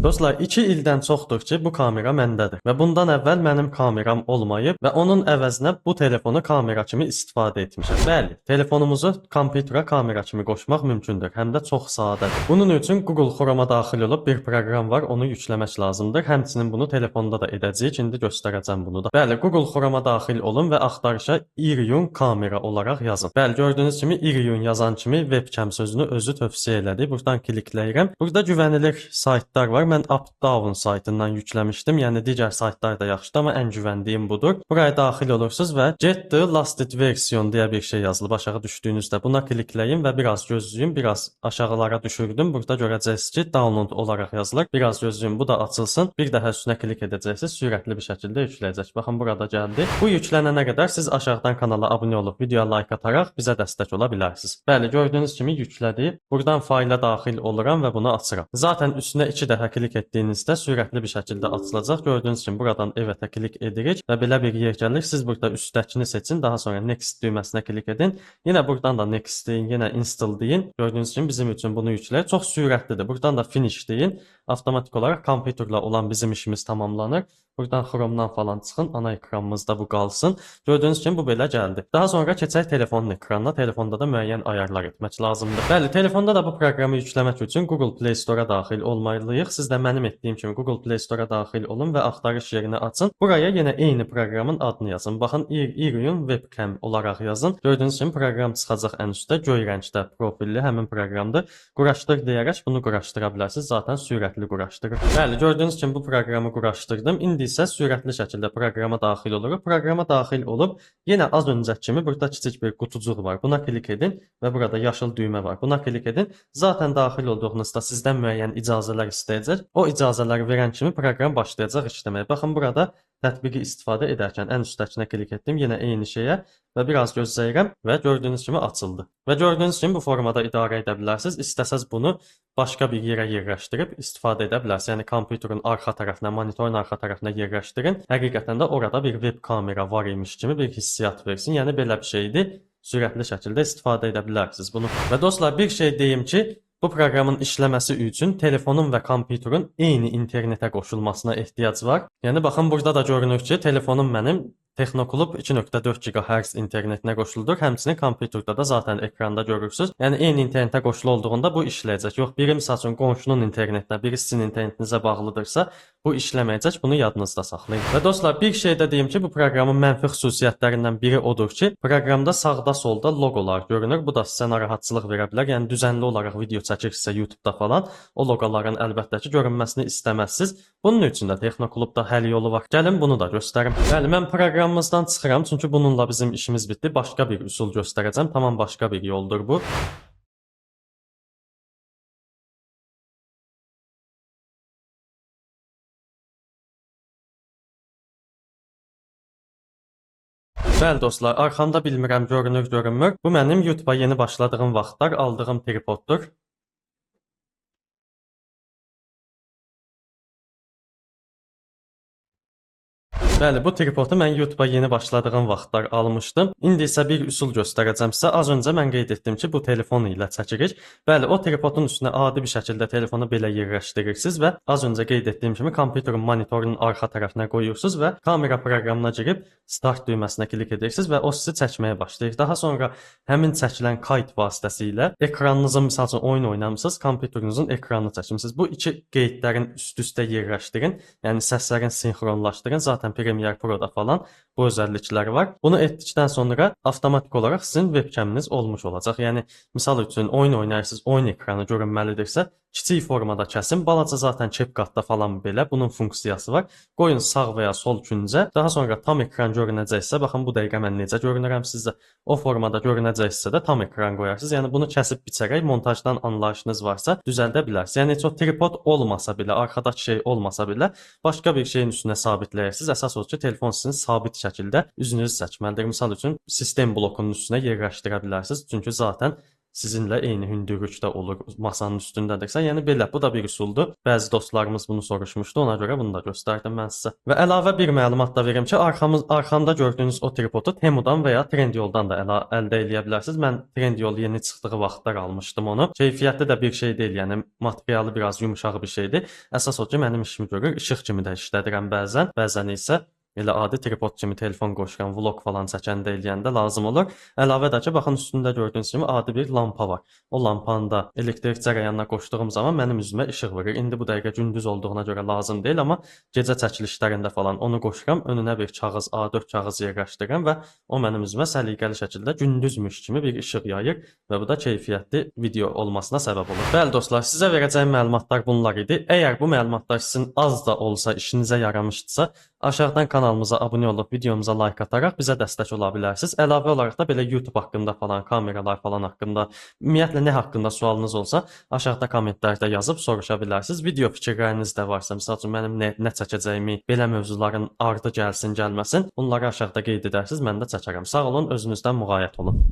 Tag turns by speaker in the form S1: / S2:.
S1: Dostlar, 2 ildən çoxdur ki, bu kamera məndədir və bundan əvvəl mənim kameram olmayıb və onun əvəzinə bu telefonu kamera kimi istifadə etmişəm. Bəli, telefonumuzu kompüterə kamera kimi qoşmaq mümkündür, həm də çox sadədir. Bunun üçün Google Chrome-a daxil olub bir proqram var, onu yükləmək lazımdır. Həmçinin bunu telefonda da edəcəyik, indi göstərəcəm bunu da. Bəli, Google Chrome-a daxil olun və axtarışa Iriun kamera olaraq yazın. Bəli, gördüyünüz kimi Iriun yazan kimi webcam sözünü özü tövsiyə elədi. Buradan klikləyirəm. Burada güvənilir saytlar var. Mən UpDown saytından yükləmişdim. Yəni digər saytlar da yaxşıdır, amma ən güvəndiyim budur. Buraya daxil olursunuz və Get the latest version deyə bir şey yazılıb aşağı düşdüyünüzdə. Buna klikləyin və biraz gözləyin. Biraz aşağılara düşürdüm. Burada görəcəksiniz ki, download olaraq yazılır. Biraz gözləyin, bu da açılsın. Bir daha üstünə klik edəcəksiniz. Sürətli bir şəkildə yükləyəcək. Baxın, burada gəldi. Bu yüklənənə qədər siz aşağıdan kanala abunə olub videoya like ataraq bizə dəstək ola bilərsiniz. Bəli, gördüyünüz kimi yüklədi. Buradan fayla daxil oluram və bunu açıram. Zaten üstünə 2 dəfə klik etdiyinizdə sürətli bir şəkildə açılacaq. Gördüyünüz kimi buradan evetə klik edirik və belə bir yer gəlir. Siz burada üstdəkini seçin, daha sonra next düyməsinə klik edin. Yenə buradan da next deyin, yenə install deyin. Gördüyünüz kimi bizim üçün bunu yükləyir. Çox sürətlidir. Buradan da finish deyin. Avtomatik olaraq kompüterlə olan bizim işimiz tamamlanır. Buradan Chrome-dan falan çıxın, ana ekranımızda bu qalsın. Gördüyünüz kimi bu belə gəldi. Daha sonra keçək telefonun ekranına. Telefonda da müəyyən ayarlar etmək lazımdır. Bəli, telefonda da bu proqramı yükləmək üçün Google Play Store-a daxil olmalıyıq. Siz də mənim etdiyim kimi Google Play Store-a daxil olun və axtarış yerini açın. Buraya yenə eyni proqramın adını yazın. Baxın, Iriun Webcam olaraq yazın. Gördüyünüz kimi proqram çıxacaq ən üstdə, göy rəngdə profilli həmin proqramdır. Quraşdır deyərək bunu quraşdıra bilərsiniz. Zaten sürətli quraşdırır. Bəli, gördüyünüz kimi bu proqramı quraşdırdım. İndi isə sürətli şəkildə proqrama daxil oluruq. Proqrama daxil olub, yenə az öncəki kimi burada kiçik bir qutucuq var. Buna klik edin və burada yaşıl düymə var. Buna klik edin. Zaten daxil olduğunuzda sizdən müəyyən icazələr istəyəcək. O icazələri verən kimi proqram başlayacaq işləməyə. Baxın, burada tətbiqi istifadə edərkən ən üstdəkinə klik etdim. Yenə eyni şeyə və biraz gözləyirəm və gördüyünüz kimi açıldı. Və gördüyünüz kimi bu formada idarə edə bilərsiniz. İstəsəz bunu başqa bir yerə yerləşdirib istifadə edə bilərsiniz. Yəni kompüterin arxa tərəfinə, monitorun arxa tərəfinə yerləşdirin. Həqiqətən də orada bir web kamera var imiş kimi bir hissiyat versin. Yəni belə bir şeydir. Sürətli şəkildə istifadə edə bilərsiniz bunu. Və dostlar, bir şey deyim ki, bu proqramın işləməsi üçün telefonun və kompüterin eyni internetə qoşulmasına ehtiyac var. Yəni baxın, burada da görünür ki, telefonum mənim Texnoklub 2.4 GHz internetinə qoşuludur. Həmçinin kompüterdə də zaten ekranda görürsüz. Yəni eyni internetə qoşulu olduğunda bu işləyəcək. Yox, biri misal üçün qonşunun internetinə, biri sizin internetinizə bağlıdırsa, bu işləməyəcək. Bunu yadınızda saxlayın. Və dostlar, bir şey də deyim ki, bu proqramın mənfi xüsusiyyətlərindən biri odur ki, proqramda sağda solda loqolar görünür. Bu da sizə narahatçılıq verə bilər. Yəni düzənli olaraq video çəkirsə YouTube-da falan, o loqoların əlbəttə ki, görünməsini istəməzsiniz. Bunun üçün də Texnoklubda həll yolu var. Gəlin bunu da göstərim. Bəli, mən proqramımızdan çıxıram, çünki bununla bizim işimiz bitdi. Başqa bir üsul göstərəcəm. Tamam başqa bir yoldur bu. Bəli dostlar, arxamda bilmirəm görünür, görünmür. Bu mənim YouTube-a yeni başladığım vaxtlar aldığım tripoddur. Bəli, bu tripodu mən YouTube-a yeni başladığım vaxtlar almışdım. İndi isə bir üsul göstərəcəm sizə. Az öncə mən qeyd etdim ki, bu telefon ilə çəkirik. Bəli, o tripodun üstünə adi bir şəkildə telefonu belə yerləşdirirsiniz və az öncə qeyd etdiyim kimi kompüterin monitorunun arxa tərəfinə qoyursunuz və kamera proqramına girib start düyməsinə klik edirsiniz və o sizi çəkməyə başlayır. Daha sonra həmin çəkilən kayıt vasitəsilə ekranınızın, misal üçün oyun oynamısınız, kompüterinizin ekranını çəkmisiniz. Bu iki qeydlərin üst-üstə yerləşdirin. Yəni səslərin sinxronlaşdırın. Zaten Premiere Pro-da falan bu özəllikləri var. Bunu etdikdən sonra avtomatik olaraq sizin webkaminiz olmuş olacaq. Yəni misal üçün oyun oynarsınız, oyun ekranı görünməlidirsə, kiçik formada kəsin. Balaca zaten CapCut-da falan belə bunun funksiyası var. Qoyun sağ və ya sol küncə. Daha sonra tam ekran görünəcəksə, baxın bu dəqiqə mən necə görünürəm sizə. O formada görünəcəksə də tam ekran qoyarsınız. Yəni bunu kəsib biçərək montajdan anlayışınız varsa düzəldə bilərsiniz. Yəni heç o tripod olmasa belə, arxadakı şey olmasa belə, başqa bir şeyin üstünə sabitləyirsiniz. Əsas odur ki, telefon sizin sabit şəkildə üzünüzü çəkməlidir. Misal üçün sistem blokunun üstünə yerləşdirə bilərsiniz. Çünki zaten sizinlə eyni hündürlükdə olur, masanın üstündədirsə. Yəni belə, bu da bir üsuldur. Bəzi dostlarımız bunu soruşmuşdu, ona görə bunu da göstərdim mən sizə. Və əlavə bir məlumat da verim ki, arxamda gördüyünüz o tripodu Temudan və ya Trendyoldan da əldə edə bilərsiniz. Mən Trendyol yeni çıxdığı vaxtlar almışdım onu. Keyfiyyətli də bir şey deyil, yəni materialı biraz yumşaq bir şeydir. Əsas o ki, mənim işimi görür, işıq kimi də işlədirəm bəzən isə elə adi tripod kimi telefon qoşuram, vlog falan çəkəndə eləyəndə lazım olur. Əlavə də ki, baxın üstündə gördüyünüz kimi adi bir lampa var. O lampanı da elektrik cərəyanına qoşduğum zaman mənim üzümə işıq verir. İndi bu dəqiqə gündüz olduğuna görə lazım deyil, amma gecə çəkilişlərində falan onu qoşuram. Önünə bir kağız, A4 kağız yerləşdirirəm və o mənim üzümə səliqəli şəkildə gündüzmüş kimi bir işıq yayır və bu da keyfiyyətli video olmasına səbəb olur. Bəli dostlar, sizə verəcəyim məlumatlar bunlar idi. Əgər bu məlumatlar sizin az da olsa işinizə yaramışdısa, aşağıdan kanalımıza abunə olub videomuza like ataraq bizə dəstək ola bilərsiniz. Əlavə olaraq da belə YouTube haqqında falan, kameralar falan haqqında, ümumiyyətlə nə haqqında sualınız olsa, aşağıda kommentlərdə yazıb soruşa bilərsiniz. Video fikirləriniz də varsa, məsəl üçün mənim nə çəkəcəyimi, belə mövzuların ardı gəlsin, gəlməsin, bunları aşağıda qeyd edərsiniz, mən də çəkərəm. Sağ olun, özünüzdən müğayət olun.